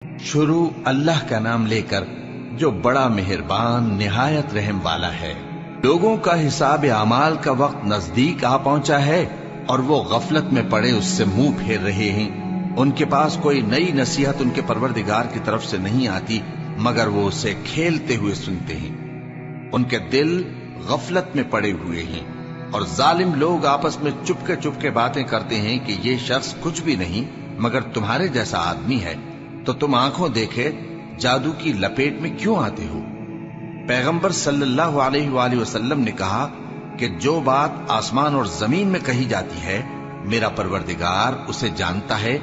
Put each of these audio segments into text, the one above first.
शुरू अल्लाह का नाम लेकर जो बड़ा मेहरबान निहायत रहम वाला है। लोगों का हिसाब अमाल का वक्त नजदीक आ पहुंचा है और वो गफलत में पड़े उससे मुंह फेर रहे हैं। उनके पास कोई नई नसीहत उनके परवरदिगार की तरफ से नहीं आती मगर वो उसे खेलते हुए सुनते हैं। उनके दिल गफलत में पड़े हुए हैं और जालिम लोग आपस में चुपके चुपके बातें करते हैं कि ये शख्स कुछ भी नहीं मगर तुम्हारे जैसा आदमी है, तो तुम आंखों देखे जादू की लपेट में क्यों आते हो। पैगंबर सल्लल्लाहु अलैहि वसल्लम ने कहा कि जो बात आसमान और जमीन में कही जाती है मेरा परवरदिगार उसे जानता है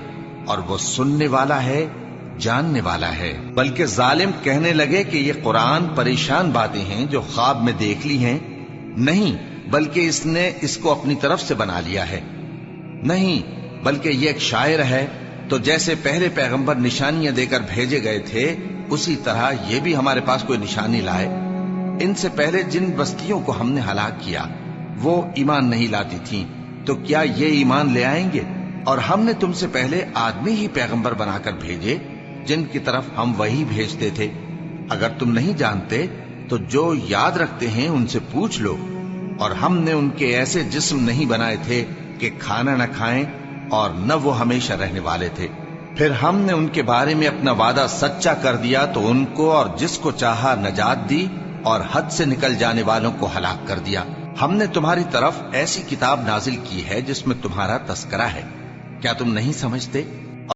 और वो सुनने वाला है, जानने वाला है। बल्कि जालिम कहने लगे कि ये कुरान परेशान बातें हैं जो ख्वाब में देख ली हैं। नहीं, बल्कि इसने इसको अपनी तरफ से बना लिया है। नहीं, बल्कि ये एक शायर है। तो जैसे पहले पैगंबर निशानियां देकर भेजे गए थे उसी तरह ये भी हमारे पास कोई निशानी लाए। इनसे पहले जिन बस्तियों को हमने हलाक किया वो ईमान नहीं लाती थीं, तो क्या ये ईमान ले आएंगे। और हमने तुमसे पहले आदमी ही पैगंबर बनाकर भेजे जिनकी तरफ हम वही भेजते थे। अगर तुम नहीं जानते तो जो याद रखते हैं उनसे पूछ लो। और हमने उनके ऐसे जिस्म नहीं बनाए थे कि खाना न खाएं और न वो हमेशा रहने वाले थे। फिर हमने उनके बारे में अपना वादा सच्चा कर दिया तो उनको और जिसको चाहा नजात दी और हद से निकल जाने वालों को हलाक कर दिया। हमने तुम्हारी तरफ ऐसी किताब नाजिल की है जिसमें तुम्हारा तस्करा है। क्या तुम नहीं समझते?